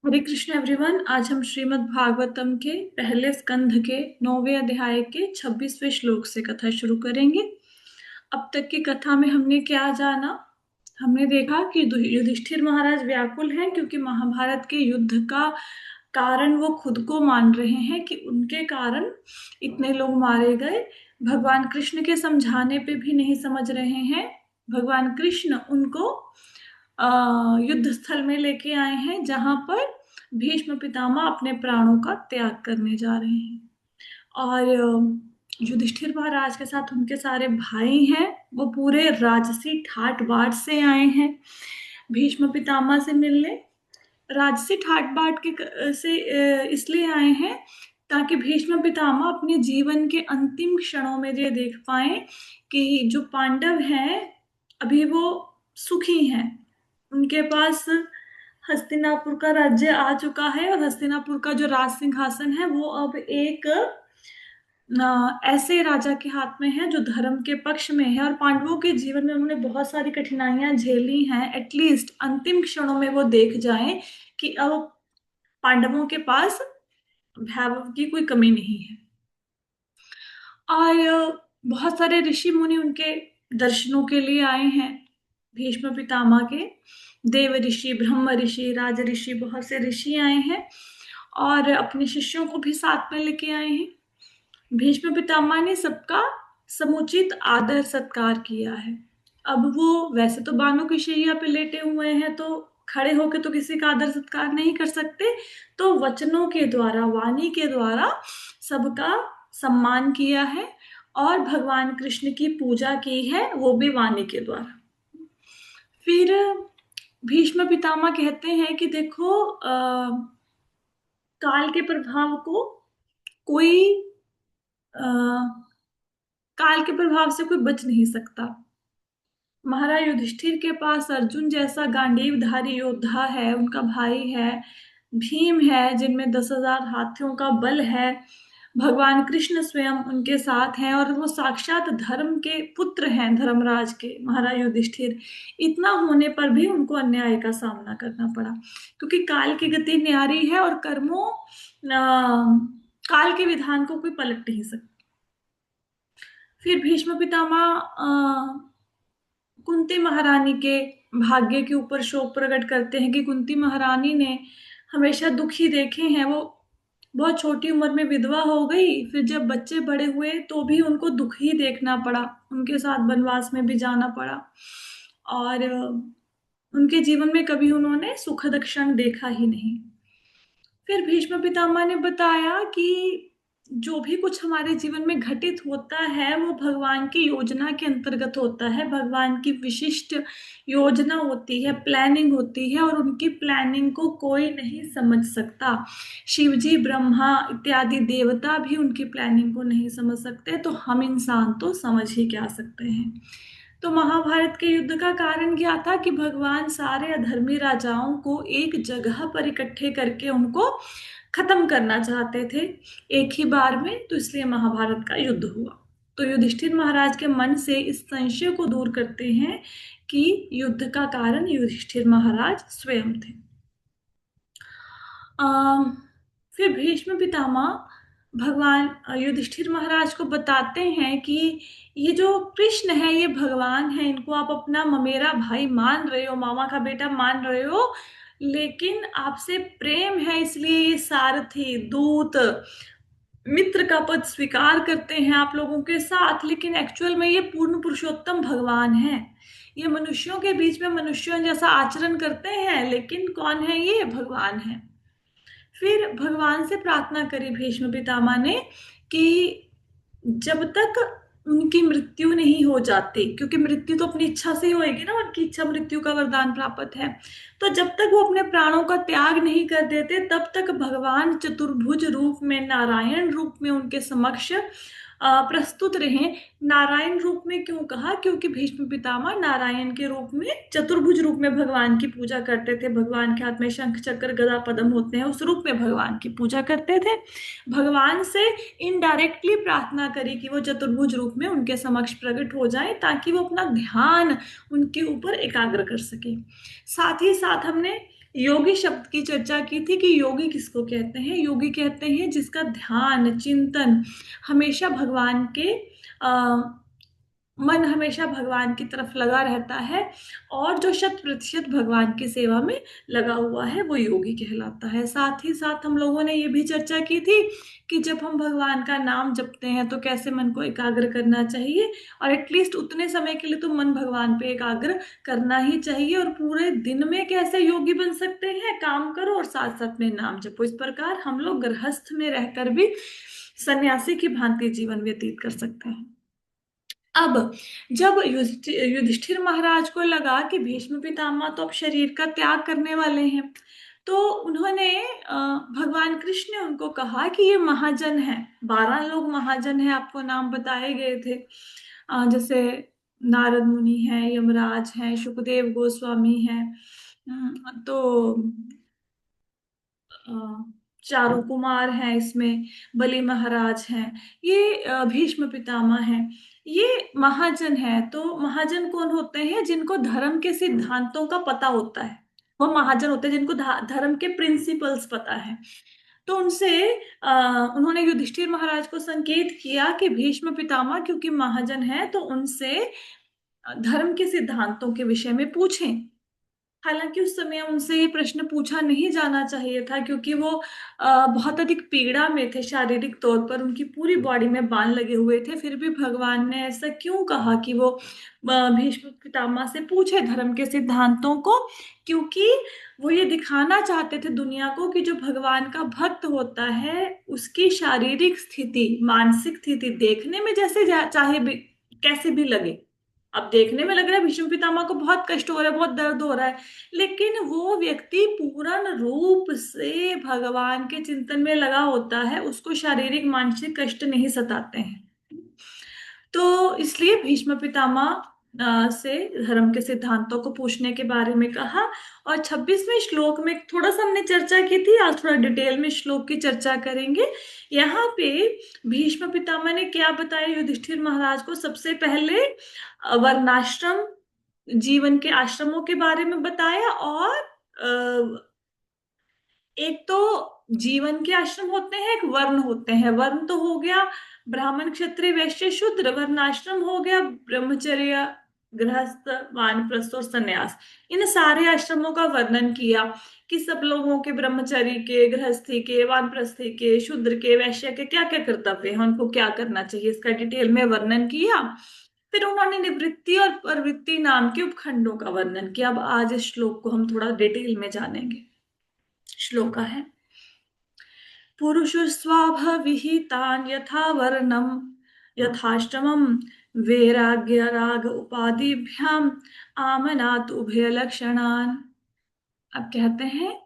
हरे Krishna everyone. आज हम श्रीमद् भागवतम के पहले स्कंध के 9वें अध्याय के 26वें श्लोक से कथा शुरू करेंगे। अब तक की कथा में हमने क्या जाना? हमने देखा कि युधिष्ठिर महाराज व्याकुल हैं क्योंकि महाभारत के युद्ध का कारण वो खुद को मान रहे हैं कि उनके कारण इतने लोग मारे गए। भगवान कृष्ण के समझाने पे भी नहीं समझ रहे हैं। भगवान कृष्ण उनको युद्ध स्थल में लेके आए हैं जहां पर भीष्म पितामह अपने प्राणों का त्याग करने जा रहे हैं। और युधिष्ठिर महाराज के साथ उनके सारे भाई हैं। वो पूरे राजसी ठाट बाट से आए हैं भीष्म पितामह से मिलने। राजसी ठाट बाट से इसलिए आए हैं ताकि भीष्म पितामह अपने जीवन के अंतिम क्षणों में ये देख पाए कि जो पांडव हैं अभी वो सुखी हैं। उनके पास हस्तिनापुर का राज्य आ चुका है और हस्तिनापुर का जो राज सिंहासन है वो अब एक ऐसे राजा के हाथ में है जो धर्म के पक्ष में है। और पांडवों के जीवन में उन्होंने बहुत सारी कठिनाइयां झेली हैं। एटलीस्ट अंतिम क्षणों में वो देख जाएं कि अब पांडवों के पास वैभव की कोई कमी नहीं है। और बहुत सारे ऋषि मुनि उनके दर्शनों के लिए आए हैं। भीष्म पितामह के देव ऋषि, ब्रह्म ऋषि, राज ऋषि, बहुत से ऋषि आए हैं और अपने शिष्यों को भी साथ में लेके आए हैं। भीष्म पितामह ने सबका समुचित आदर सत्कार किया है। अब वो वैसे तो बानों की शैया पे लेटे हुए हैं तो खड़े होके तो किसी का आदर सत्कार नहीं कर सकते, तो वचनों के द्वारा, वाणी के द्वारा सबका सम्मान किया है और भगवान कृष्ण की पूजा की है, वो भी वाणी के द्वारा। फिर भीष्म पितामह कहते हैं कि देखो, काल के प्रभाव को कोई काल के प्रभाव से कोई बच नहीं सकता। महाराज युधिष्ठिर के पास अर्जुन जैसा गांडीवधारी योद्धा है, उनका भाई है, भीम है जिनमें 10,000 हाथियों का बल है, भगवान कृष्ण स्वयं उनके साथ हैं और वो साक्षात धर्म के पुत्र हैं, धर्मराज के महाराज युधिष्ठिर। इतना होने पर भी उनको अन्याय का सामना करना पड़ा क्योंकि काल की गति न्यारी है और कर्मों काल के विधान को कोई पलट नहीं सकता। फिर भीष्म पितामह कुंती महारानी के भाग्य के ऊपर शोक प्रकट करते हैं कि कुंती महारानी ने हमेशा दुखी देखे हैं। वो बहुत छोटी उम्र में विधवा हो गई, फिर जब बच्चे बड़े हुए तो भी उनको दुख ही देखना पड़ा, उनके साथ वनवास में भी जाना पड़ा और उनके जीवन में कभी उन्होंने सुखद क्षण देखा ही नहीं। फिर भीष्म पितामह ने बताया कि जो भी कुछ हमारे जीवन में घटित होता है वो भगवान की योजना के अंतर्गत होता है। भगवान की विशिष्ट योजना होती है, प्लानिंग होती है और उनकी प्लानिंग को कोई नहीं समझ सकता। शिव जी, ब्रह्मा इत्यादि देवता भी उनकी प्लानिंग को नहीं समझ सकते, तो हम इंसान तो समझ ही क्या सकते हैं। तो महाभारत के युद्ध का कारण क्या था कि भगवान सारे अधर्मी राजाओं को एक जगह पर इकट्ठे करके उनको खत्म करना चाहते थे एक ही बार में, तो इसलिए महाभारत का युद्ध हुआ। तो युधिष्ठिर महाराज के मन से इस संशय को दूर करते हैं कि युद्ध का कारण युधिष्ठिर महाराज स्वयं थे। अम, फिर भीष्म पितामह भगवान युधिष्ठिर महाराज को बताते हैं कि ये जो कृष्ण है ये भगवान है, इनको आप अपना ममेरा भाई मान रहे हो, मामा का बेटा मान रहे हो, लेकिन आपसे प्रेम है इसलिए ये सारथी, दूत, मित्र का पद स्वीकार करते हैं आप लोगों के साथ, लेकिन एक्चुअल में ये पूर्ण पुरुषोत्तम भगवान है। ये मनुष्यों के बीच में मनुष्यों जैसा आचरण करते हैं, लेकिन कौन है ये? भगवान है। फिर भगवान से प्रार्थना करी भीष्म पितामह ने कि जब तक उनकी मृत्यु नहीं हो जाती, क्योंकि मृत्यु तो अपनी इच्छा से ही होएगी ना, उनकी इच्छा मृत्यु का वरदान प्राप्त है, तो जब तक वो अपने प्राणों का त्याग नहीं कर देते तब तक भगवान चतुर्भुज रूप में, नारायण रूप में उनके समक्ष प्रस्तुत रहे। नारायण रूप में क्यों कहा? क्योंकि भीष्म पितामह नारायण के रूप में, चतुर्भुज रूप में भगवान की पूजा करते थे। भगवान के हाथ में शंख चक्र गदा पद्म होते हैं, उस रूप में भगवान की पूजा करते थे। भगवान से इनडायरेक्टली प्रार्थना करी कि वो चतुर्भुज रूप में उनके समक्ष प्रकट हो जाए ताकि वो अपना ध्यान उनके ऊपर एकाग्र कर सके। साथ ही साथ हमने योगी शब्द की चर्चा की थी कि योगी किसको कहते हैं। योगी कहते हैं जिसका ध्यान चिंतन हमेशा भगवान के मन हमेशा भगवान की तरफ लगा रहता है, और जो 100% भगवान की सेवा में लगा हुआ है वो योगी कहलाता है। साथ ही साथ हम लोगों ने ये भी चर्चा की थी कि जब हम भगवान का नाम जपते हैं तो कैसे मन को एकाग्र करना चाहिए, और एटलीस्ट उतने समय के लिए तो मन भगवान पे एकाग्र करना ही चाहिए। और पूरे दिन में कैसे योगी बन सकते हैं, काम करो और साथ साथ में नाम जपो। इस प्रकार हम लोग गृहस्थ में रहकर भी सन्यासी की भांति जीवन व्यतीत कर सकते हैं। अब जब युधिष्ठिर महाराज को लगा कि भीष्म पितामह तो अब शरीर का त्याग करने वाले हैं, तो उन्होंने भगवान कृष्ण ने उनको कहा कि ये महाजन है, 12 लोग महाजन हैं, आपको नाम बताए गए थे। जैसे नारद मुनि हैं, यमराज हैं, सुखदेव गोस्वामी हैं, तो अ, चारों कुमार हैं, इसमें बलि महाराज हैं, ये भीष्म पितामह हैं, ये महाजन है। तो महाजन कौन होते हैं? जिनको धर्म के सिद्धांतों का पता होता है, वो महाजन होते हैं जिनको धर्म के प्रिंसिपल्स पता है। तो उनसे उन्होंने युधिष्ठिर महाराज को संकेत किया कि भीष्म पितामह क्योंकि महाजन है तो उनसे धर्म के सिद्धांतों के विषय में पूछें। हालांकि उस समय उनसे ये प्रश्न पूछा नहीं जाना चाहिए था, क्योंकि वो बहुत अधिक पीड़ा में थे, शारीरिक तौर पर उनकी पूरी बॉडी में बाण लगे हुए थे। फिर भी भगवान ने ऐसा क्यों कहा कि वो भीष्म पितामह से पूछे धर्म के सिद्धांतों को? क्योंकि वो ये दिखाना चाहते थे दुनिया को कि जो भगवान का भक्त होता है उसकी शारीरिक स्थिति, मानसिक स्थिति देखने में जैसे चाहे भी कैसे भी लगे, अब देखने में लग रहा है भीष्म पितामह को बहुत कष्ट हो रहा है, बहुत दर्द हो रहा है, लेकिन वो व्यक्ति पूर्ण रूप से भगवान के चिंतन में लगा होता है, उसको शारीरिक मानसिक कष्ट नहीं सताते हैं। तो इसलिए भीष्म पितामह से धर्म के सिद्धांतों को पूछने के बारे में कहा। और 26वें श्लोक में थोड़ा सा हमने चर्चा की थी, आज थोड़ा डिटेल में श्लोक की चर्चा करेंगे। यहाँ पे भीष्म पितामह ने क्या बताया युधिष्ठिर महाराज को? सबसे पहले वर्णाश्रम, जीवन के आश्रमों के बारे में बताया, और एक तो जीवन के आश्रम होते हैं, एक वर्ण होते हैं। वर्ण तो हो गया ब्राह्मण क्षत्रिय वैश्य शूद्र, वर्णाश्रम हो गया ब्रह्मचर्य गृहस्थ वानप्रस्थ और संन्यास। इन सारे आश्रमों का वर्णन किया कि सब लोगों के ब्रह्मचर्य के, गृहस्थी के, वानप्रस्थी के, शूद्र के, वैश्य के क्या क्या कर्तव्य हैं, उनको क्या करना चाहिए, इसका डिटेल में वर्णन किया। फिर उन्होंने निवृत्ति और प्रवृत्ति नाम के उपखंडों का वर्णन किया। अब आज इस श्लोक को हम थोड़ा डिटेल में जानेंगे। श्लोक है, पुरुषस्वाभविहितान् यथा वर्णम यथाश्रमं वैराग्य राग उपाधिभ्याम आमनात उभय लक्षणान्। अब कहते हैं,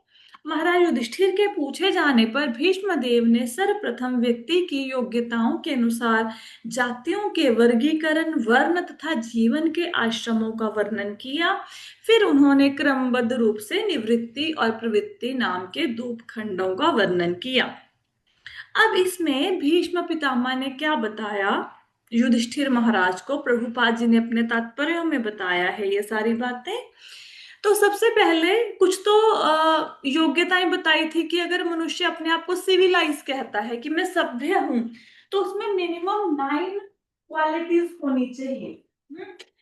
महाराज युधिष्ठिर के पूछे जाने पर भीष्म देव ने सर्वप्रथम व्यक्ति की योग्यताओं के अनुसार जातियों के वर्गीकरण, वर्ण तथा जीवन के आश्रमों का वर्णन किया। फिर उन्होंने क्रमबद्ध रूप से निवृत्ति और प्रवृत्ति नाम के 2 खंडों का वर्णन किया। अब इसमें भीष्म पितामह ने क्या बताया युधिष्ठिर महाराज को? प्रभुपाद जी ने अपने तात्पर्यों में बताया है ये सारी बातें। तो सबसे पहले कुछ तो योग्यताएं बताई थी कि अगर मनुष्य अपने आप को सिविलाइज कहता है कि मैं सभ्य हूं, तो उसमें मिनिमम 9 क्वालिटीज होनी चाहिए,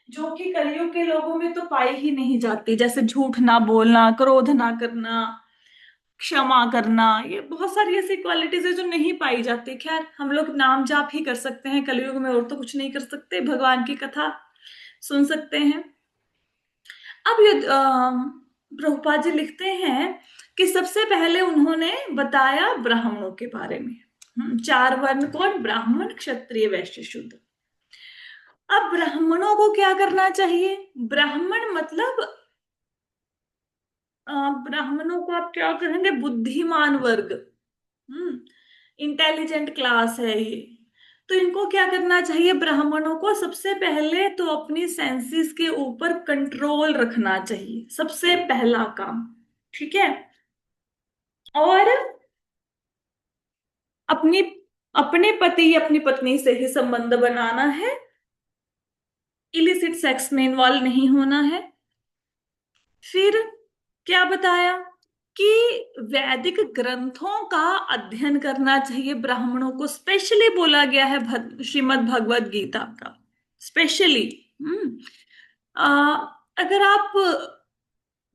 जो कि कलयुग के लोगों में तो पाई ही नहीं जाती। जैसे झूठ ना बोलना, क्रोध ना करना, क्षमा करना, ये बहुत सारी ऐसी क्वालिटीज है जो नहीं पाई जाती। खैर, हम लोग नाम जाप ही कर सकते हैं कलयुग में, और तो कुछ नहीं कर सकते, भगवान की कथा सुन सकते हैं। अब ये प्रभुपाद जी लिखते हैं कि सबसे पहले उन्होंने बताया ब्राह्मणों के बारे में। 4 वर्ण कौन? ब्राह्मण, क्षत्रिय, वैश्य, शूद्र। अब ब्राह्मणों को क्या करना चाहिए? ब्राह्मण मतलब ब्राह्मणों को आप क्या कहेंगे? बुद्धिमान वर्ग, इंटेलिजेंट क्लास है ये। तो इनको क्या करना चाहिए? ब्राह्मणों को सबसे पहले तो अपनी सेंसेस के ऊपर कंट्रोल रखना चाहिए, सबसे पहला काम। ठीक है? और अपनी अपने पति या अपनी पत्नी से ही संबंध बनाना है, इलिसिट सेक्स में इन्वॉल्व नहीं होना है। फिर क्या बताया? कि वैदिक ग्रंथों का अध्ययन करना चाहिए ब्राह्मणों को। स्पेशली बोला गया है श्रीमद् भगवत गीता का, स्पेशली। अगर आप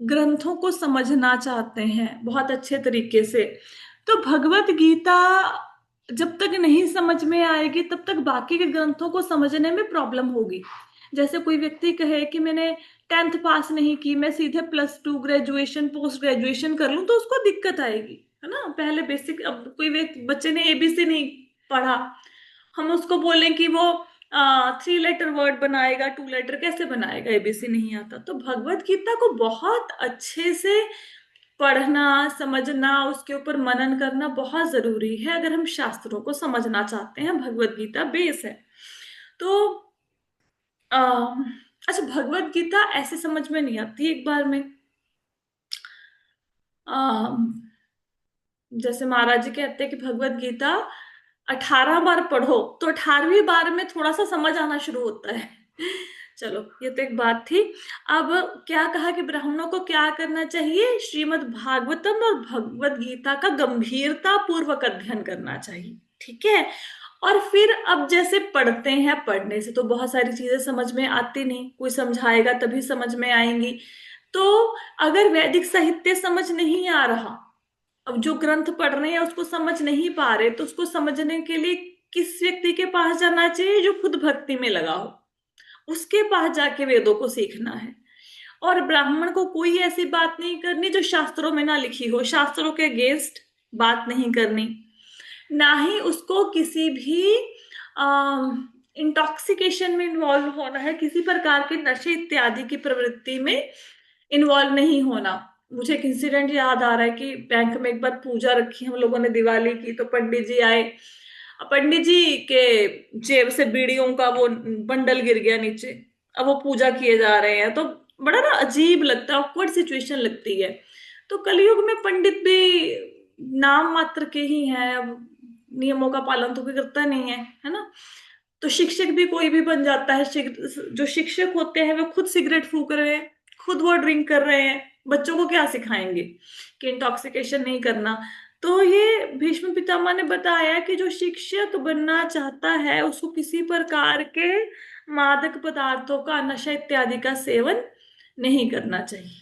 ग्रंथों को समझना चाहते हैं बहुत अच्छे तरीके से, तो भगवत गीता जब तक नहीं समझ में आएगी तब तक बाकी के ग्रंथों को समझने में प्रॉब्लम होगी। जैसे कोई व्यक्ति कहे कि मैंने 10th पास नहीं की, मैं सीधे +2 ग्रेजुएशन पोस्ट ग्रेजुएशन कर लूं, तो उसको दिक्कत आएगी, है ना। पहले बेसिक, अब कोई व्यक्ति, बच्चे ने एबीसी नहीं पढ़ा, हम उसको बोलें कि वो 3 लेटर वर्ड बनाएगा, 2 लेटर कैसे बनाएगा, एबीसी नहीं आता। तो भगवत गीता को बहुत अच्छे से पढ़ना, समझना, उसके ऊपर मनन करना बहुत जरूरी है अगर हम शास्त्रों को समझना चाहते हैं। भगवत गीता बेस है। तो अच्छा, भगवत गीता ऐसे समझ में नहीं आती एक बार में। जैसे महाराज जी कहते हैं कि भगवत गीता 18 बार पढ़ो, तो 18वीं बार में थोड़ा सा समझ आना शुरू होता है। चलो, ये तो एक बात थी। अब क्या कहा कि ब्राह्मणों को क्या करना चाहिए? श्रीमद् भागवतम और भगवत गीता का गंभीरता पूर्वक अध्ययन करना चाहिए, ठीक है। और फिर अब जैसे पढ़ते हैं, पढ़ने से तो बहुत सारी चीजें समझ में आती नहीं, कोई समझाएगा तभी समझ में आएंगी। तो अगर वैदिक साहित्य समझ नहीं आ रहा, अब जो ग्रंथ पढ़ रहे हैं उसको समझ नहीं पा रहे, तो उसको समझने के लिए किस व्यक्ति के पास जाना चाहिए? जो खुद भक्ति में लगा हो, उसके पास जाके वेदों को सीखना है। और ब्राह्मण को कोई ऐसी बात नहीं करनी जो शास्त्रों में ना लिखी हो, शास्त्रों के अगेंस्ट बात नहीं करनी, ना ही उसको किसी भी इंटॉक्सिकेशन में इन्वॉल्व होना है, किसी प्रकार के नशे इत्यादि की प्रवृत्ति में इन्वॉल्व नहीं होना। मुझे एक इंसिडेंट याद आ रहा है कि बैंक में एक बार पूजा रखी हम लोगों ने दिवाली की, तो पंडित जी आए। पंडित जी के जेब से बीड़ियों का वो बंडल गिर गया नीचे। अब वो पूजा किए जा रहे हैं, तो बड़ा ना अजीब लगता है, ऑकवर्ड सिचुएशन लगती है। तो कलयुग में पंडित भी नाम मात्र के ही हैं, अब नियमों का पालन तो कोई करता नहीं है ना। तो शिक्षक भी कोई भी बन जाता है। जो शिक्षक होते हैं वो खुद सिगरेट फूक रहे हैं, खुद वो ड्रिंक कर रहे हैं, बच्चों को क्या सिखाएंगे कि इंटॉक्सिकेशन नहीं करना। तो ये भीष्म पितामह ने बताया कि जो शिक्षक बनना चाहता है उसको किसी प्रकार के मादक पदार्थों का, नशा इत्यादि का सेवन नहीं करना चाहिए।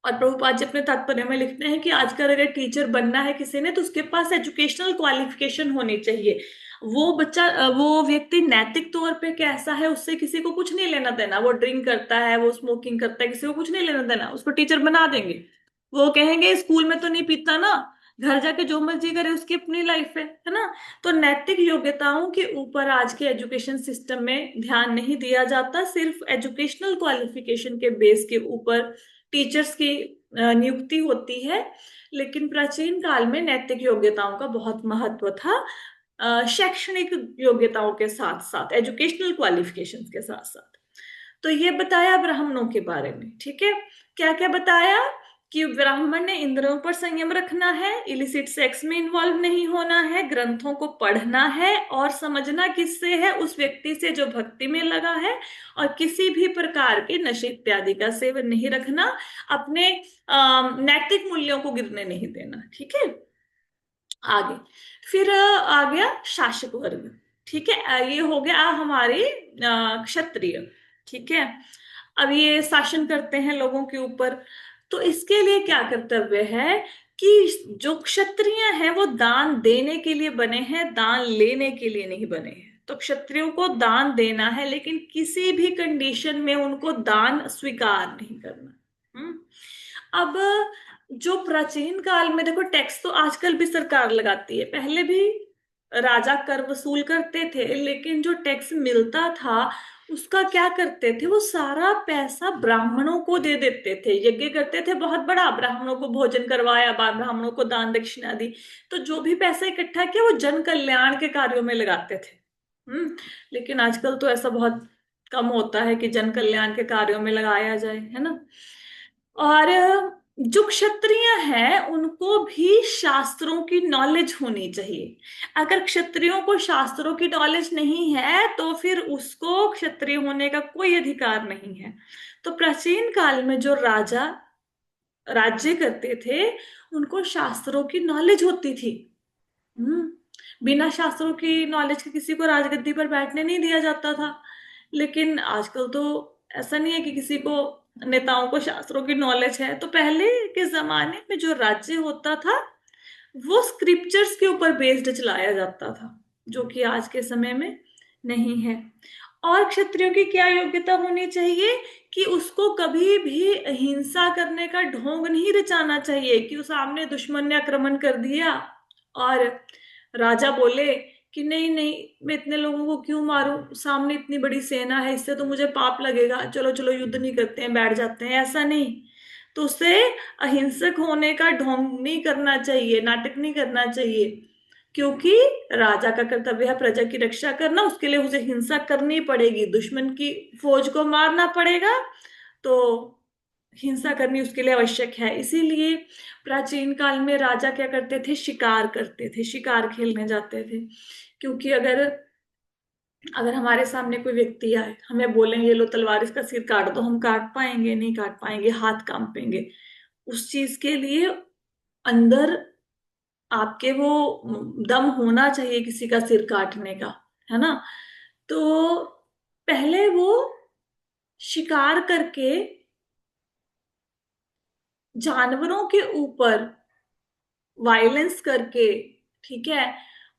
और प्रभुपाद जी अपने तात्पर्य में लिखते हैं कि आजकल अगर टीचर बनना है किसी ने, तो उसके पास एजुकेशनल क्वालिफिकेशन होनी चाहिए। वो बच्चा, वो व्यक्ति नैतिक तौर पे कैसा है उससे किसी को कुछ नहीं लेना देना। वो ड्रिंक करता है, वो स्मोकिंग करता है, किसी को कुछ नहीं लेना देना, उसको टीचर बना देंगे। वो कहेंगे स्कूल में तो नहीं पीता ना, घर जाके जो मर्जी करे, उसकी अपनी लाइफ है ना। तो नैतिक योग्यताओं के ऊपर आज के एजुकेशन सिस्टम में ध्यान नहीं दिया जाता, सिर्फ एजुकेशनल क्वालिफिकेशन के बेस के ऊपर टीचर्स की नियुक्ति होती है। लेकिन प्राचीन काल में नैतिक योग्यताओं का बहुत महत्व था, शैक्षणिक योग्यताओं के साथ साथ, एजुकेशनल क्वालिफिकेशंस के साथ साथ। तो ये बताया ब्राह्मणों के बारे में, ठीक है। क्या क्या बताया? कि ब्राह्मण ने इंद्रियों पर संयम रखना है, इलिसिट सेक्स में इन्वॉल्व नहीं होना है, ग्रंथों को पढ़ना है और समझना किससे है? उस व्यक्ति से जो भक्ति में लगा है, और किसी भी प्रकार के नशे इत्यादि का सेवन नहीं रखना, अपने नैतिक मूल्यों को गिरने नहीं देना, ठीक है। आगे फिर आ गया शासक वर्ग, ठीक है। ये हो गया हमारे क्षत्रिय, ठीक है। अब ये शासन करते हैं लोगों के ऊपर। तो इसके लिए क्या कर्तव्य है कि जो क्षत्रिय हैं वो दान देने के लिए बने हैं, दान लेने के लिए नहीं बने हैं। तो क्षत्रियों को दान देना है, लेकिन किसी भी कंडीशन में उनको दान स्वीकार नहीं करना। अब जो प्राचीन काल में, देखो टैक्स तो आजकल भी सरकार लगाती है, पहले भी राजा कर वसूल करते थे, लेकिन जो टैक्स मिलता था उसका क्या करते थे? वो सारा पैसा ब्राह्मणों को दे देते थे। यज्ञ करते थे बहुत बड़ा, ब्राह्मणों को भोजन करवाया, ब्राह्मणों को दान दक्षिणा दी। तो जो भी पैसा इकट्ठा किया वो जन कल्याण के कार्यों में लगाते थे। लेकिन आजकल तो ऐसा बहुत कम होता है कि जन कल्याण के कार्यों में लगाया जाए, है ना। और जो क्षत्रिय हैं उनको भी शास्त्रों की नॉलेज होनी चाहिए। अगर क्षत्रियों को शास्त्रों की नॉलेज नहीं है तो फिर उसको क्षत्रिय होने का कोई अधिकार नहीं है। तो प्राचीन काल में जो राजा राज्य करते थे उनको शास्त्रों की नॉलेज होती थी। हम्म बिना शास्त्रों की नॉलेज के किसी को राजगद्दी पर बैठने नहीं दिया जाता था। लेकिन आजकल तो ऐसा नहीं है कि किसी को, नेताओं को शास्त्रों की नॉलेज है। तो पहले के जमाने में जो राज्य होता था वो स्क्रिप्चर्स के ऊपर बेस्ड चलाया जाता था, जो कि आज के समय में नहीं है। और क्षत्रियो की क्या योग्यता होनी चाहिए कि उसको कभी भी हिंसा करने का ढोंग नहीं रचाना चाहिए, कि उस सामने दुश्मन ने आक्रमण कर दिया और राजा बोले कि नहीं नहीं, मैं इतने लोगों को क्यों मारूं, सामने इतनी बड़ी सेना है, इससे तो मुझे पाप लगेगा, चलो चलो युद्ध नहीं करते हैं, बैठ जाते हैं, ऐसा नहीं। तो उसे अहिंसक होने का ढोंग नहीं करना चाहिए, नाटक नहीं करना चाहिए, क्योंकि राजा का कर्तव्य है प्रजा की रक्षा करना। उसके लिए उसे हिंसा करनी पड़ेगी, दुश्मन की फौज को मारना पड़ेगा, तो हिंसा करनी उसके लिए आवश्यक है। इसीलिए प्राचीन काल में राजा क्या करते थे, शिकार करते थे, शिकार खेलने जाते थे। क्योंकि अगर अगर हमारे सामने कोई व्यक्ति आए, हमें बोले ये लो तलवार इसका सिर काट दो, हम काट पाएंगे? नहीं काट पाएंगे, हाथ कांपेंगे। उस चीज के लिए अंदर आपके वो दम होना चाहिए किसी का सिर काटने का, है ना। तो पहले वो शिकार करके जानवरों के ऊपर वायलेंस करके, ठीक है,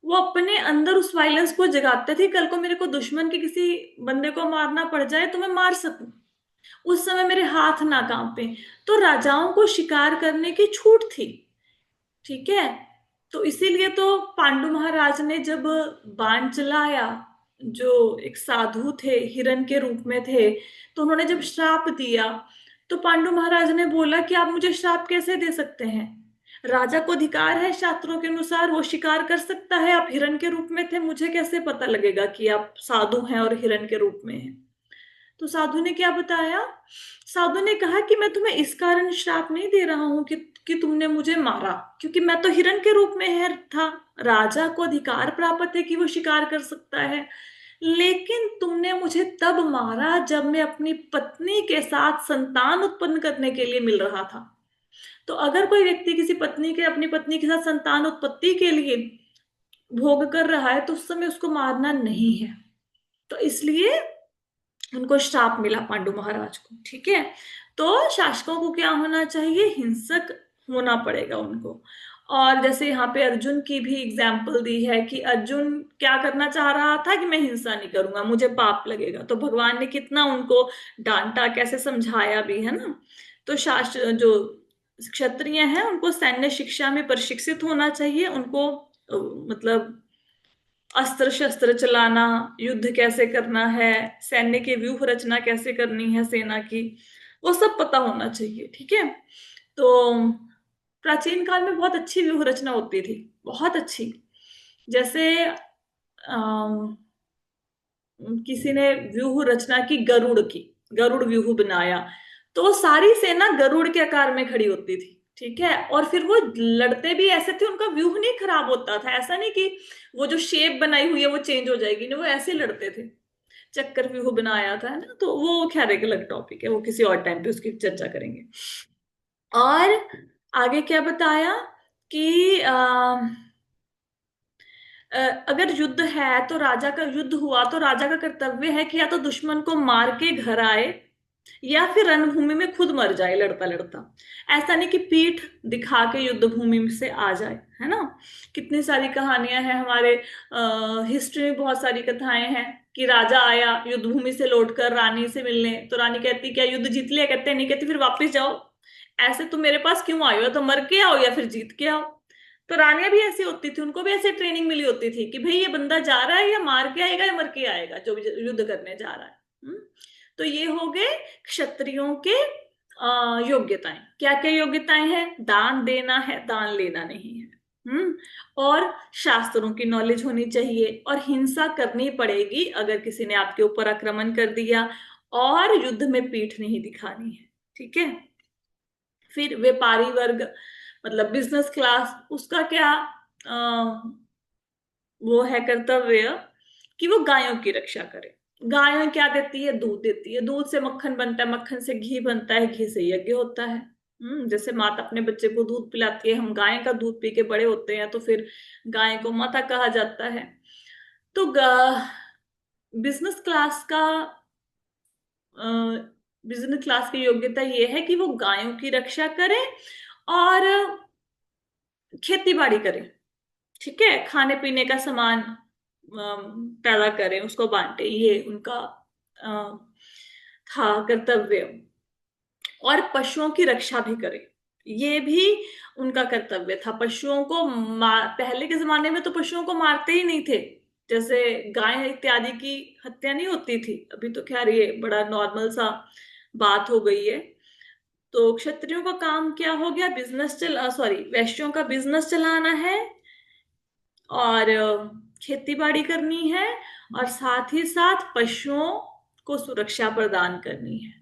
वो अपने अंदर उस वायलेंस को जगाते थे, कल को मेरे को दुश्मन के किसी बंदे को मारना पड़ जाए तो मैं मार सकूं, उस समय मेरे हाथ ना कांपे। तो राजाओं को शिकार करने की छूट थी, ठीक है। तो इसीलिए तो पांडु महाराज ने जब बाण चलाया, जो एक साधु थे, हिरण के रूप में थे, तो उन्होंने जब श्राप दिया, तो पांडु महाराज ने बोला कि आप मुझे श्राप कैसे दे सकते हैं, राजा को अधिकार है शास्त्रों के अनुसार, वो शिकार कर सकता है, आप हिरण के रूप में थे, मुझे कैसे पता लगेगा कि आप साधु हैं और हिरण के रूप में हैं। तो साधु ने क्या बताया, साधु ने कहा कि मैं तुम्हें इस कारण श्राप नहीं दे रहा हूं कि तुमने मुझे मारा, क्योंकि मैं तो हिरण के रूप में है था, राजा को अधिकार प्राप्त है कि वो शिकार कर सकता है। लेकिन तुमने मुझे तब मारा जब मैं अपनी पत्नी के साथ संतान उत्पन्न करने के लिए मिल रहा था। तो अगर कोई व्यक्ति किसी पत्नी के अपनी पत्नी के साथ संतान उत्पत्ति के लिए भोग कर रहा है, तो उस समय उसको मारना नहीं है। तो इसलिए उनको श्राप मिला पांडु महाराज को, ठीक है। तो शासकों को क्या होना चाहिए, हिंसक होना पड़ेगा उनको। और जैसे यहाँ पे अर्जुन की भी एग्जाम्पल दी है कि अर्जुन क्या करना चाह रहा था कि मैं हिंसा नहीं करूंगा, मुझे पाप लगेगा, तो भगवान ने कितना उनको डांटा, कैसे समझाया भी, है ना। तो शास्त्र जो क्षत्रिय हैं उनको सैन्य शिक्षा में प्रशिक्षित होना चाहिए, उनको मतलब अस्त्र शस्त्र चलाना, युद्ध कैसे करना है, सैन्य की व्यूह रचना कैसे करनी है सेना की, वो सब पता होना चाहिए, ठीक है। तो प्राचीन काल में बहुत अच्छी व्यूह रचना होती थी, बहुत अच्छी। जैसे अम, किसी ने व्यूह रचना की गरुड़ की, गरुड़ व्यूह बनाया, तो सारी सेना गरुड़ के आकार में खड़ी होती थी, ठीक है। और फिर वो लड़ते भी ऐसे थे, उनका व्यूह नहीं खराब होता था, ऐसा नहीं कि वो जो शेप बनाई हुई है वो चेंज हो जाएगी, नहीं, वो ऐसे लड़ते थे। चक्कर व्यूह बनाया था, है ना। तो वो खैर एक अलग टॉपिक है, वो किसी और टाइम पे उसकी चर्चा करेंगे। और आगे क्या बताया कि अगर युद्ध है तो राजा का, युद्ध हुआ तो राजा का कर्तव्य है कि या तो दुश्मन को मार के घर आए या फिर रणभूमि में खुद मर जाए लड़ता लड़ता। ऐसा नहीं कि पीठ दिखा के युद्ध भूमि से आ जाए, है ना। कितनी सारी कहानियां हैं हमारे हिस्ट्री में, बहुत सारी कथाएं हैं कि राजा आया युद्ध भूमि से लौटकर रानी से मिलने, तो रानी कहती क्या युद्ध जीत लिया, कहते नहीं, कहती फिर वापस जाओ, ऐसे तुम मेरे पास क्यों आए हो, तो मर के आओ या फिर जीत के आओ। तो रानियां भी ऐसी होती थी, उनको भी ऐसे ट्रेनिंग मिली होती थी कि भाई ये बंदा जा रहा है या मार के आएगा या मर के आएगा, जो भी युद्ध करने जा रहा है। तो ये हो गए क्षत्रियों के योग्यताएं। क्या क्या योग्यताएं हैं, दान देना है, दान लेना नहीं है। और शास्त्रों की नॉलेज होनी चाहिए, और हिंसा करनी पड़ेगी अगर किसी ने आपके ऊपर आक्रमण कर दिया, और युद्ध में पीठ नहीं दिखानी है, ठीक है। फिर व्यापारी वर्ग, मतलब बिजनेस क्लास, उसका क्या वो है कर्तव्य कि वो गायों की रक्षा करे। गायें क्या देती है, दूध देती है, दूध से मक्खन बनता है, मक्खन से घी बनता है, घी से यज्ञ होता है। जैसे माता अपने बच्चे को दूध पिलाती है, हम गाय का दूध पी के बड़े होते हैं, तो फिर गाय को माता कहा जाता है। तो बिजनेस क्लास का बिजनेस क्लास की योग्यता ये है कि वो गायों की रक्षा करे और खेती बाड़ी करे। ठीक है, खाने पीने का सामान पैदा करें, उसको बांटे, ये उनका अ, था कर्तव्य। और पशुओं की रक्षा भी करे, ये भी उनका कर्तव्य था। पशुओं को पहले के जमाने में तो पशुओं को मारते ही नहीं थे, जैसे गाय इत्यादि की हत्या नहीं होती थी। अभी तो खैर ये बड़ा नॉर्मल सा बात हो गई है। तो क्षत्रियों का काम क्या हो गया, बिजनेस सॉरी, वैश्यों का बिजनेस चलाना है और खेती बाड़ी करनी है, और साथ ही साथ पशुओं को सुरक्षा प्रदान करनी है।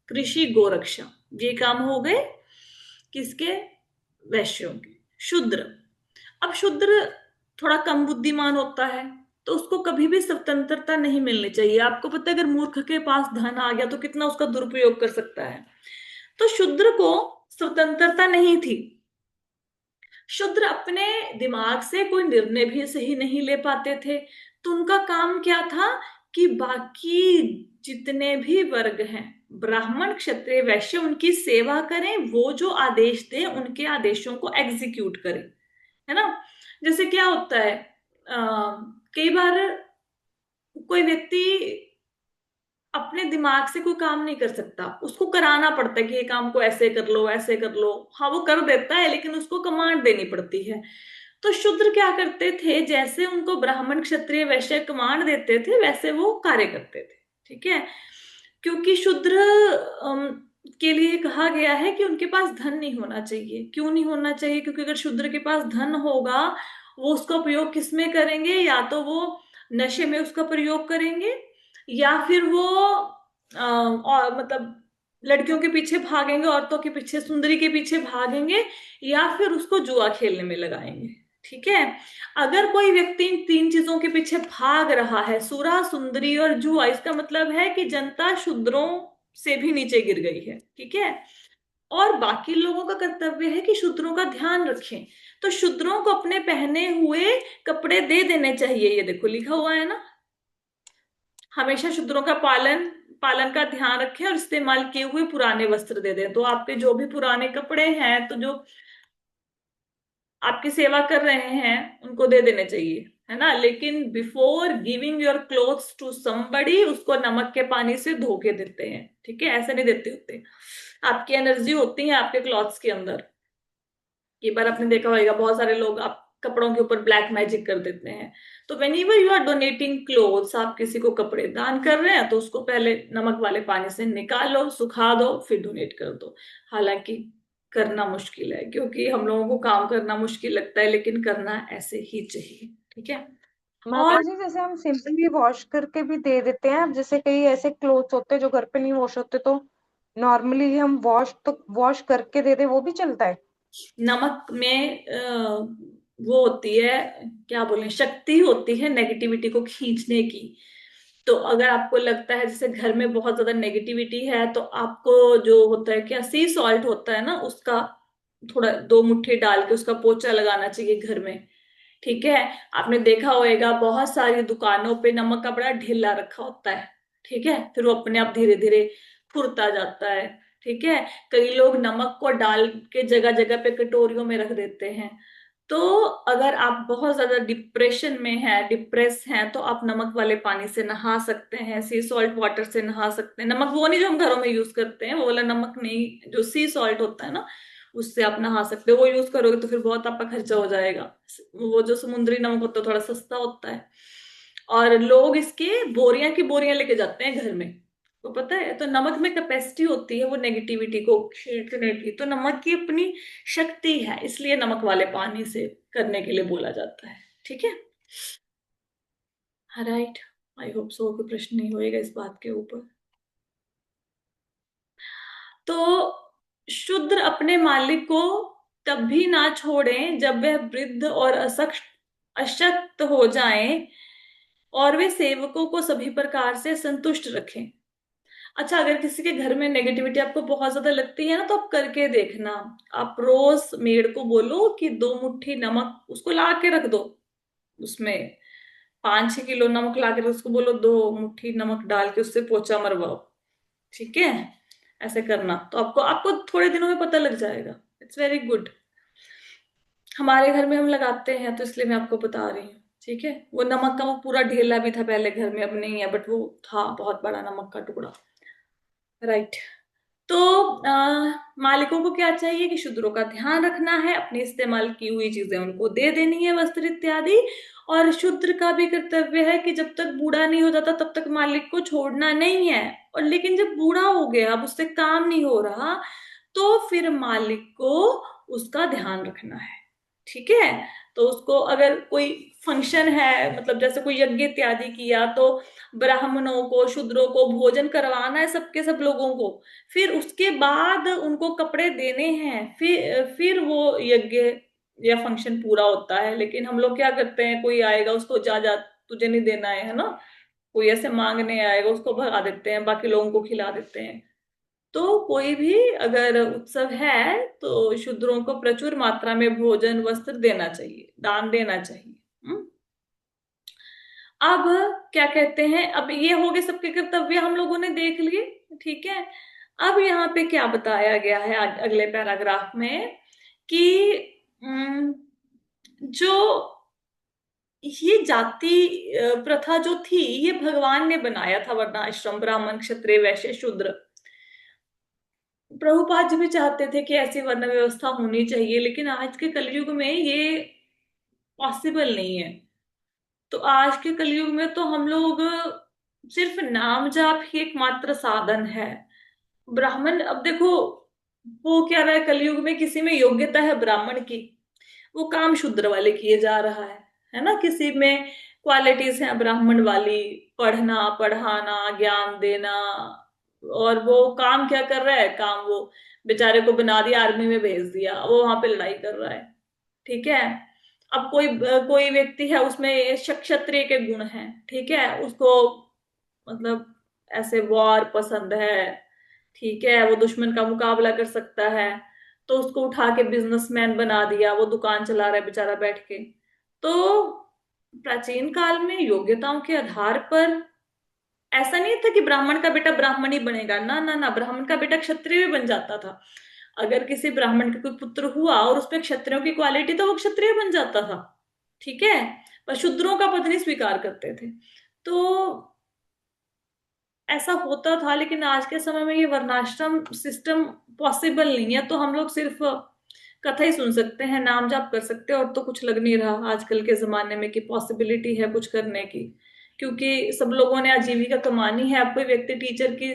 कृषि गोरक्षा, ये काम हो गए किसके, वैश्यों के। शूद्र, अब शूद्र थोड़ा कम बुद्धिमान होता है, तो उसको कभी भी स्वतंत्रता नहीं मिलनी चाहिए। आपको पता है अगर मूर्ख के पास धन आ गया तो कितना उसका दुरुपयोग कर सकता है। तो शूद्र को स्वतंत्रता नहीं थी। शूद्र अपने दिमाग से कोई निर्णय भी सही नहीं ले पाते थे। तो उनका काम क्या था कि बाकी जितने भी वर्ग हैं, ब्राह्मण क्षत्रिय वैश्य, उनकी सेवा करें, वो जो आदेश दें उनके आदेशों को एग्जीक्यूट करें, है ना। जैसे क्या होता है, कई बार कोई व्यक्ति अपने दिमाग से कोई काम नहीं कर सकता, उसको कराना पड़ता है कि ये काम को ऐसे कर लो, ऐसे कर लो। हाँ, वो कर देता है, लेकिन उसको कमांड देनी पड़ती है। तो शूद्र क्या करते थे, जैसे उनको ब्राह्मण क्षत्रिय वैश्य कमांड देते थे वैसे वो कार्य करते थे। ठीक है, क्योंकि शूद्र के लिए कहा गया है कि उनके पास धन नहीं होना चाहिए। क्यों नहीं होना चाहिए, क्योंकि अगर शूद्र के पास धन होगा, वो उसका उपयोग किस में करेंगे, या तो वो नशे में उसका प्रयोग करेंगे, या फिर वो और मतलब लड़कियों के पीछे भागेंगे, औरतों के पीछे, सुंदरी के पीछे भागेंगे, या फिर उसको जुआ खेलने में लगाएंगे। ठीक है, अगर कोई व्यक्ति इन तीन चीजों के पीछे भाग रहा है, सुरा, सुंदरी और जुआ, इसका मतलब है कि जनता शूद्रों से भी नीचे गिर गई है। ठीक है, और बाकी लोगों का कर्तव्य है कि शूद्रों का ध्यान रखें। तो शूद्रों को अपने पहने हुए कपड़े दे देने चाहिए, ये देखो लिखा हुआ है ना। हमेशा शूद्रों का पालन पालन का ध्यान रखें और इस्तेमाल किए हुए पुराने वस्त्र दे दें। तो आपके जो भी पुराने कपड़े हैं, तो जो आपकी सेवा कर रहे हैं उनको दे देने चाहिए, है ना। लेकिन before giving your clothes to somebody, उसको नमक के पानी से धो के देते हैं। ठीक है, ऐसे नहीं देते होते। आपकी एनर्जी होती है आपके क्लॉथ्स के अंदर। एक बार आपने देखा होगा बहुत सारे लोग आप कपड़ों के ऊपर ब्लैक मैजिक कर देते हैं। तो whenever you are donating clothes, आप किसी को कपड़े दान कर रहे हैं, तो उसको पहले नमक वाले पानी से निकालो, सुखा दो, फिर डोनेट कर दो। हालांकि करना मुश्किल है, क्योंकि हम लोगों को काम करना मुश्किल लगता है, लेकिन करना ऐसे ही चाहिए। ठीक है। माता और जी, जैसे हम सिंपली वॉश करके भी दे देते हैं। अब जैसे कई ऐसे क्लोथ्स होते हैं जो घर पे नहीं वॉश होते, तो नॉर्मली हम वॉश करके दे दे, वो भी चलता है। नमक में वो होती है, क्या बोले, शक्ति होती है नेगेटिविटी को खींचने की। तो अगर आपको लगता है जैसे घर में बहुत ज्यादा नेगेटिविटी है, तो आपको जो होता है, क्या सी सॉल्ट होता है ना, उसका थोड़ा 2 मुट्ठी डाल के उसका पोछा लगाना चाहिए घर में। ठीक है, आपने देखा होगा बहुत सारी दुकानों पे नमक का बड़ा ढेला रखा होता है। ठीक है, फिर वो अपने आप धीरे धीरे फुरता जाता है। ठीक है, कई लोग नमक को डाल के जगह जगह पे कटोरियों में रख देते हैं। तो अगर आप बहुत ज्यादा डिप्रेशन में हैं, डिप्रेस हैं, तो आप नमक वाले पानी से नहा सकते हैं, सी सॉल्ट वाटर से नहा सकते हैं। नमक वो नहीं जो हम घरों में यूज करते हैं, वो वाला नमक नहीं, जो सी सॉल्ट होता है ना, उससे आप नहा सकते हो। वो यूज करोगे तो फिर बहुत आपका खर्चा हो जाएगा। वो जो समुद्री नमक होता है थोड़ा सस्ता होता है, और लोग इसके बोरियां की बोरियां लेके जाते हैं घर में। तो पता है, तो नमक में कैपेसिटी होती है वो नेगेटिविटी को खींचने की। तो नमक की अपनी शक्ति है, इसलिए नमक वाले पानी से करने के लिए बोला जाता है। ठीक है, राइट। आई होप सो कोई प्रश्न नहीं होएगा इस बात के ऊपर। तो शूद्र अपने मालिक को तब भी ना छोड़ें जब वह वृद्ध और अशक्त हो जाएं, और वे सेवकों को सभी प्रकार से संतुष्ट रखें। अच्छा, अगर किसी के घर में नेगेटिविटी आपको बहुत ज्यादा लगती है ना, तो आप करके देखना। आप रोज मेड को बोलो कि 2 मुट्ठी नमक उसको ला के रख दो, उसमें 5-6 किलो नमक ला के, उसको बोलो 2 मुट्ठी नमक डाल के उससे पोछा मरवाओ। ठीक है, ऐसे करना तो आपको आपको थोड़े दिनों में पता लग जाएगा। It's very good. हमारे घर में हम लगाते हैं, तो इसलिए मैं आपको बता रही हूँ। ठीक है, वो नमक का वो पूरा ढेला भी था पहले घर में, अब नहीं है, बट वो था बहुत बड़ा नमक का टुकड़ा। राइट। तो मालिकों को क्या चाहिए कि शूद्रों का ध्यान रखना है, अपनी इस्तेमाल की हुई चीजें उनको दे देनी है, वस्त्र इत्यादि। और शूद्र का भी कर्तव्य है कि जब तक बूढ़ा नहीं हो जाता तब तक मालिक को छोड़ना नहीं है। और लेकिन जब बूढ़ा हो गया, अब उससे काम नहीं हो रहा, तो फिर मालिक को उसका ध्यान रखना है। ठीक है। तो उसको अगर कोई फंक्शन है, मतलब जैसे कोई यज्ञ इत्यादि किया, तो ब्राह्मणों को शूद्रों को भोजन करवाना है, सबके सब लोगों को। फिर उसके बाद उनको कपड़े देने हैं, फिर वो यज्ञ या फंक्शन पूरा होता है। लेकिन हम लोग क्या करते हैं, कोई आएगा उसको जा जा, तुझे नहीं देना है ना, कोई ऐसे मांगने आएगा उसको भगा देते हैं, बाकी लोगों को खिला देते हैं। तो कोई भी अगर उत्सव है, तो शूद्रों को प्रचुर मात्रा में भोजन वस्त्र देना चाहिए, दान देना चाहिए। हम्म? अब क्या कहते हैं, अब ये हो गए सबके कर्तव्य, हम लोगों ने देख लिए। ठीक है। अब यहाँ पे क्या बताया गया है अगले पैराग्राफ में, कि अम, जो ये जाति प्रथा जो थी, ये भगवान ने बनाया था, वर्णाश्रम, ब्राह्मण क्षत्रिय वैश्य शूद्र। प्रभुपाद जी भी चाहते थे कि ऐसी वर्ण व्यवस्था होनी चाहिए, लेकिन आज के कलयुग में ये पॉसिबल नहीं है। तो आज के कलयुग में तो हम लोग सिर्फ नाम जाप ही एकमात्र साधन है। ब्राह्मण, अब देखो, वो क्या रहा है कलयुग में, किसी में योग्यता है ब्राह्मण की, वो काम शूद्र वाले किए जा रहा है ना। किसी में क्वालिटीज हैं ब्राह्मण वाली, पढ़ना पढ़ाना ज्ञान देना, और वो काम क्या कर रहा है, काम वो बेचारे को बना दिया, आर्मी में भेज दिया, वो वहां पे लड़ाई कर रहा है। ठीक है। अब कोई कोई व्यक्ति है, उसमें क्षत्रिय के गुण हैं, ठीक है, उसको मतलब ऐसे वॉर पसंद है, ठीक है, वो दुश्मन का मुकाबला कर सकता है, तो उसको उठा के बिजनेसमैन बना दिया, वो दुकान चला रहा है बेचारा बैठ के। तो प्राचीन काल में योग्यताओं के आधार पर ऐसा नहीं था कि ब्राह्मण का बेटा ब्राह्मण ही बनेगा, ना ना ना, ब्राह्मण का बेटा क्षत्रिय भी बन जाता था। अगर किसी ब्राह्मण का कोई पुत्र हुआ और उसमें क्षत्रियों की क्वालिटी, तो वो क्षत्रिय बन जाता था। ठीक है। पर शूद्रों का पद नहीं स्वीकार करते थे। तो ऐसा होता था, लेकिन आज के समय में ये वर्णाश्रम सिस्टम पॉसिबल नहीं है। तो हम लोग सिर्फ कथा ही सुन सकते हैं, नाम जाप कर सकते हैं, और तो कुछ लग नहीं रहा आजकल के जमाने में कि पॉसिबिलिटी है कुछ करने की। क्योंकि सब लोगों ने आजीविका कमानी है। अब कोई व्यक्ति टीचर की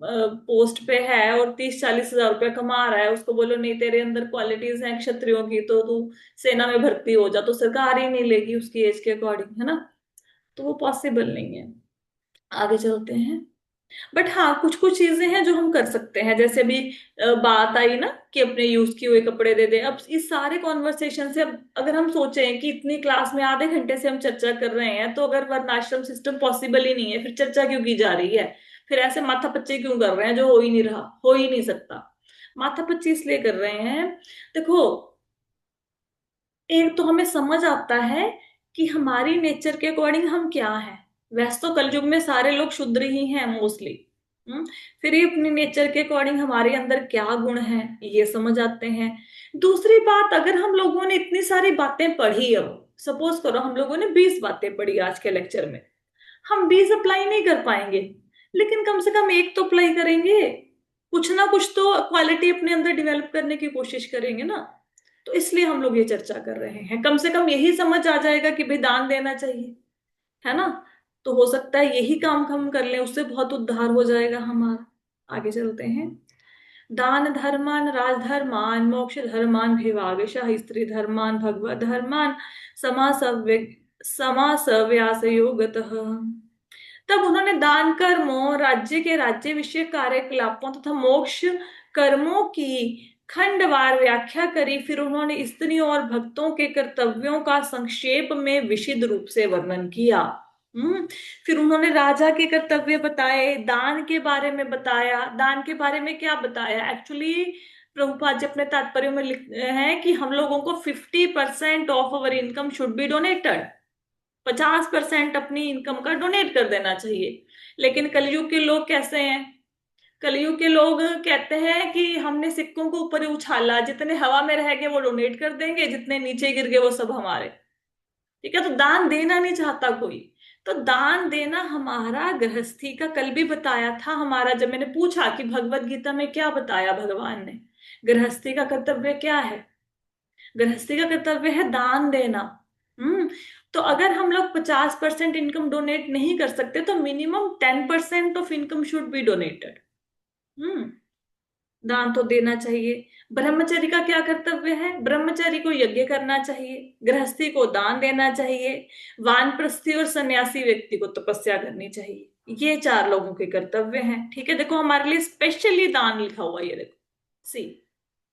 पोस्ट पे है और 30-40 हजार रुपया कमा रहा है, उसको बोलो नहीं तेरे अंदर क्वालिटीज हैं क्षत्रियों की, तो तू सेना में भर्ती हो जा, तो सरकार ही नहीं लेगी उसकी एज के अकॉर्डिंग, है ना। तो वो पॉसिबल नहीं है। आगे चलते हैं। बट हाँ, कुछ कुछ चीजें हैं जो हम कर सकते हैं, जैसे अभी बात आई ना कि अपने यूज किए हुए कपड़े दे दें। अब इस सारे कॉन्वर्सेशन से, अब अगर हम सोचें कि इतनी क्लास में आधे घंटे से हम चर्चा कर रहे हैं, तो अगर वर्णाश्रम सिस्टम पॉसिबल ही नहीं है, फिर चर्चा क्यों की जा रही है, फिर ऐसे माथापच्ची क्यों कर रहे हैं जो हो ही नहीं रहा, हो ही नहीं सकता। माथापच्ची इसलिए कर रहे हैं, देखो, एक तो हमें समझ आता है कि हमारी नेचर के अकॉर्डिंग हम क्या हैं। वैसे तो कलयुग में सारे लोग शुद्र ही हैं मोस्टली। फिर ये अपनी नेचर के अकॉर्डिंग हमारे अंदर क्या गुण हैं, ये समझ आते हैं। दूसरी बात, अगर हम लोगों ने इतनी सारी बातें पढ़ी, अब सपोज करो हम लोगों ने 20 बातें पढ़ी आज के लेक्चर में, हम 20 अप्लाई नहीं कर पाएंगे, लेकिन कम से कम एक तो अप्लाई करेंगे। कुछ ना कुछ तो क्वालिटी अपने अंदर डेवलप करने की कोशिश करेंगे ना। तो इसलिए हम लोग ये चर्चा कर रहे हैं, कम से कम यही समझ आ जाएगा कि भाई दान देना चाहिए, है ना। तो हो सकता है यही काम हम कर लें, उससे बहुत उद्धार हो जाएगा हमारा। आगे चलते हैं। दान धर्मान राजधर्मान मोक्ष धर्मान विभागशः स्त्री धर्मान भगवत धर्मान समासव्य समासव्यास योगतः। तब उन्होंने दान कर्मों, राज्य के राज्य विषय कार्यकलापों तथा मोक्ष कर्मों की खंडवार व्याख्या करी। फिर उन्होंने स्त्रियों और भक्तों के कर्तव्यों का संक्षेप में विशद रूप से वर्णन किया। हम्म। फिर उन्होंने राजा के कर्तव्य बताए, दान के बारे में बताया। दान के बारे में क्या बताया एक्चुअली, प्रभुपाद जी अपने तात्पर्य में लिख हैं कि हम लोगों को 50% of our income should be donated. 50% अपनी इनकम का डोनेट कर देना चाहिए। लेकिन कलयुग के लोग कैसे हैं? कलयुग के लोग कहते हैं कि हमने सिक्कों को ऊपर ही उछाला, जितने हवा में रह गए वो डोनेट कर देंगे, जितने नीचे गिर गए वो सब हमारे। ठीक है, तो दान देना नहीं चाहता कोई। तो दान देना हमारा गृहस्थी का, कल भी बताया था हमारा, जब मैंने पूछा कि भगवत गीता में क्या बताया भगवान ने, गृहस्थी का कर्तव्य क्या है। गृहस्थी का कर्तव्य है दान देना। हम्म। तो अगर हम लोग 50% इनकम डोनेट नहीं कर सकते तो minimum 10% of income should be donated. Hmm. दान तो देना चाहिए। ब्रह्मचारी का क्या कर्तव्य है? ब्रह्मचारी को यज्ञ करना चाहिए, गृहस्थी को दान देना चाहिए, वानप्रस्थी और सन्यासी व्यक्ति को तपस्या करनी चाहिए। ये चार लोगों के कर्तव्य हैं। ठीक है, देखो हमारे लिए स्पेशली दान लिखा हुआ है, ये देखो, सी,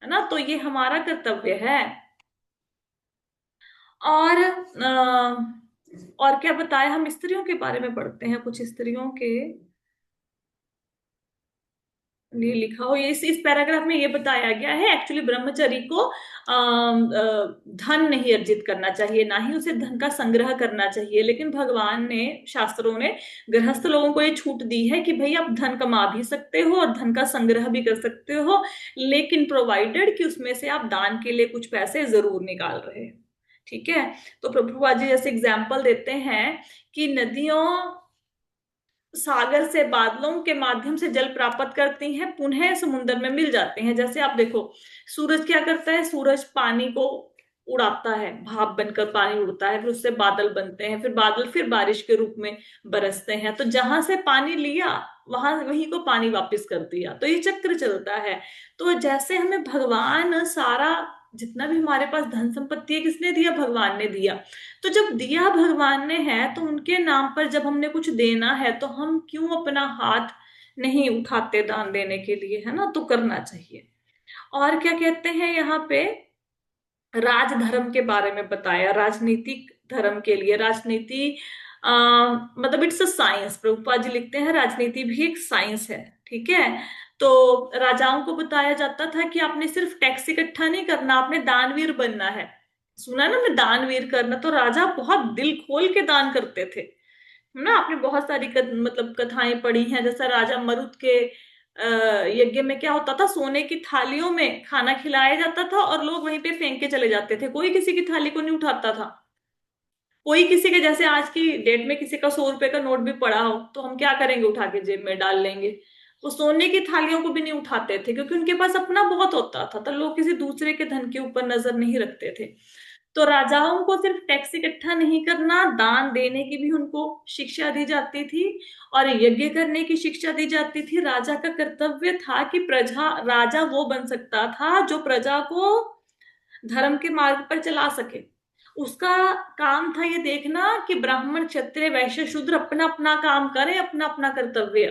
है ना, तो ये हमारा कर्तव्य है। और और क्या बताया, हम स्त्रियों के बारे में पढ़ते हैं, कुछ स्त्रियों के ये लिखा हो, ये इस पैराग्राफ में ये बताया गया है एक्चुअली ब्रह्मचारी को धन नहीं अर्जित करना चाहिए, ना ही उसे धन का संग्रह करना चाहिए। लेकिन भगवान ने, शास्त्रों ने गृहस्थ लोगों को ये छूट दी है कि भाई आप धन कमा भी सकते हो और धन का संग्रह भी कर सकते हो, लेकिन प्रोवाइडेड कि उसमें से आप दान के लिए कुछ पैसे जरूर निकाल रहे हैं। ठीक है, तो प्रभुपाद जी जैसे एग्जाम्पल देते हैं कि नदियों सागर से बादलों के माध्यम से जल प्राप्त करती हैं, पुनः समुद्र में मिल जाते हैं। जैसे आप देखो, सूरज क्या करता है, सूरज पानी को उड़ाता है, भाप बनकर पानी उड़ता है, फिर उससे बादल बनते हैं, फिर बादल फिर बारिश के रूप में बरसते हैं। तो जहां से पानी लिया वहां वहीं को पानी वापस कर दिया, तो ये चक्र चलता है। तो जैसे हमें भगवान सारा, जितना भी हमारे पास धन संपत्ति है, किसने दिया? भगवान ने दिया। तो जब दिया भगवान ने है तो उनके नाम पर जब हमने कुछ देना है तो हम क्यों अपना हाथ नहीं उठाते दान देने के लिए, है ना, तो करना चाहिए। और क्या कहते हैं यहाँ पे, राजधर्म के बारे में बताया, राजनीतिक धर्म के लिए। राजनीति मतलब it's a science, Prabhupada ji लिखते हैं राजनीति भी एक साइंस है। ठीक है, तो राजाओं को बताया जाता था कि आपने सिर्फ टैक्स इकट्ठा नहीं करना, आपने दानवीर बनना है। सुना ना, मैं दानवीर करना, तो राजा बहुत दिल खोल के दान करते थे। है ना, आपने बहुत सारी मतलब कथाएं पढ़ी हैं, जैसा राजा मरुत के यज्ञ में क्या होता था, सोने की थालियों में खाना खिलाया जाता था और लोग वहीं पे फेंक के चले जाते थे, कोई किसी की थाली को नहीं उठाता था। कोई किसी के, जैसे आज की डेट में किसी का 100 रुपए का नोट भी पड़ा हो तो हम क्या करेंगे, उठा के जेब में डाल लेंगे। वो सोने की थालियों को भी नहीं उठाते थे क्योंकि उनके पास अपना बहुत होता था, तो लोग किसी दूसरे के धन के ऊपर नजर नहीं रखते थे। तो राजाओं को सिर्फ टैक्स इकट्ठा नहीं करना, दान देने की भी उनको शिक्षा दी जाती थी और यज्ञ करने की शिक्षा दी जाती थी। राजा का कर्तव्य था कि प्रजा, राजा वो बन सकता था जो प्रजा को धर्म के मार्ग पर चला सके। उसका काम था ये देखना कि ब्राह्मण क्षत्रिय वैश्य शूद्र अपना अपना काम करे, अपना अपना कर्तव्य,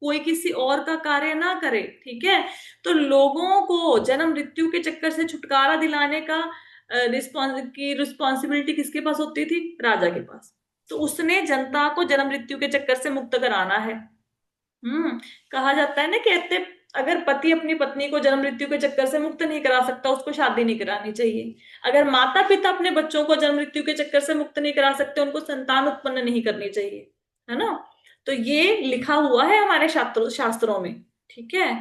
कोई किसी और का कार्य ना करे। ठीक है, तो लोगों को जन्म मृत्यु के चक्कर से छुटकारा दिलाने का रिस्पॉन्सिबिलिटी किसके पास होती थी? राजा के पास। तो उसने जनता को जन्म मृत्यु के चक्कर से मुक्त कराना है। हम्म। कहा जाता है ना, कहते, अगर पति अपनी पत्नी को जन्म मृत्यु के चक्कर से मुक्त नहीं करा सकता उसको शादी नहीं करानी चाहिए। अगर माता पिता अपने बच्चों को जन्म मृत्यु के चक्कर से मुक्त नहीं करा सकते उनको संतान उत्पन्न नहीं करनी चाहिए, है ना। तो ये लिखा हुआ है हमारे शास्त्रों शास्त्रों में। ठीक है,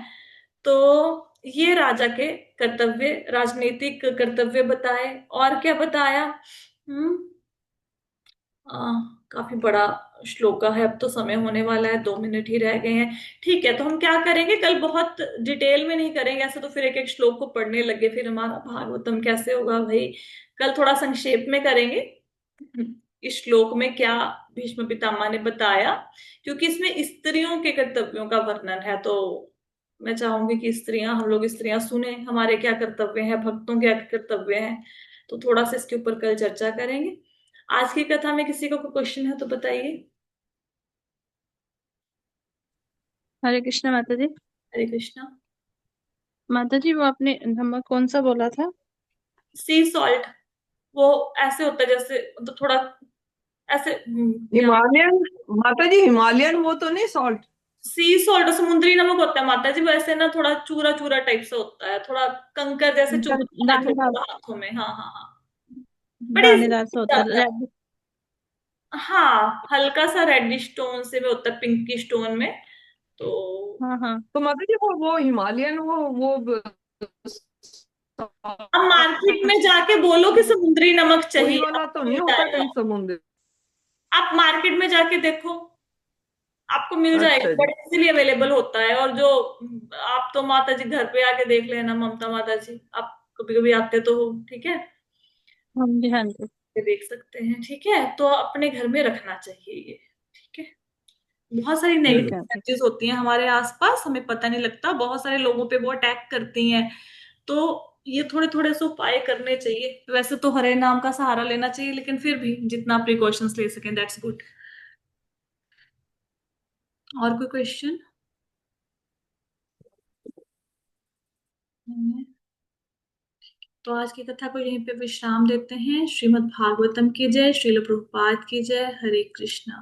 तो ये राजा के कर्तव्य, राजनीतिक कर्तव्य बताए। और क्या बताया? हम्म। आ, काफी बड़ा श्लोका है, अब तो समय होने वाला है, 2 मिनट ही रह गए हैं। ठीक है, तो हम क्या करेंगे, कल बहुत डिटेल में नहीं करेंगे ऐसे, तो फिर एक एक श्लोक को पढ़ने लगे फिर हमारा भागवतम कैसे होगा भाई। कल थोड़ा संक्षेप में करेंगे इस श्लोक में क्या भीष्म पितामह ने बताया, क्योंकि इसमें स्त्रियों के कर्तव्यों का वर्णन है। तो मैं चाहूंगी कि स्त्रियां, हम लोग स्त्रियां सुने हमारे क्या कर्तव्य हैं, भक्तों के क्या कर्तव्य हैं। तो थोड़ा सा इसके ऊपर कल चर्चा करेंगे। आज की कथा में किसी को कोई क्वेश्चन है तो बताइए। हरे कृष्ण माता जी। हरे कृष्णा। माता जी वो आपने नमक कौन सा बोला था? सी सॉल्ट, वो ऐसे होता है जैसे, मतलब थोड़ा ऐसे क्या, हिमालयन, माता जी हिमालयन वो तो नहीं सॉल्ट? सी सॉल्ट समुद्री नमक होता है माता जी, वैसे ना थोड़ा चूरा चूरा टाइप से होता है, थोड़ा कंकर जैसे चुभता है थोड़ा दानेदार, थोड़ा हाथों में। हाँ हाँ हाँ, बड़ी दानेदार सा होता है, जाता है। रेड। हाँ हल्का सा रेडिश टोन से भी होता है, पिंकिश टोन में। तो हाँ हाँ। तो माता जी वो हिमालयन वो अब मार्केट में जाके बोलो कि समुद्री नमक वही चाहिए, वाला तो आपको नहीं मिल होता जाएगा। कहीं समुद्र? आप मार्केट में जाके देखो, आपको मिल जाएगा, अच्छा जी। बड़े इजीली अवेलेबल होता है। और जो आप तो माता जी घर पे आके देख लेना, ममता माता जी आप कभी कभी आते तो हो, ठीक है, हाँ जी हाँ जी। ये देख सकते हैं, ठीक है। तो अपने घर में रखना चाहिए ये, ठीक है। बहुत सारी ठीक नेगेटिव है। एनर्जीज होती हैं हमारे आसपास, हमें पता नहीं लगता, बहुत सारे लोगों पे वो अटैक करती हैं। तो ये थोड़े थोड़े से उपाय करने चाहिए। वैसे तो हरे नाम का सहारा लेना चाहिए, लेकिन फिर भी जितना प्रिकॉशंस ले सकें दैट्स गुड। और कोई क्वेश्चन? तो आज की कथा को यहीं पे विश्राम देते हैं। श्रीमद् भागवतम की जय, श्रील प्रभुपाद की जय, हरे कृष्णा।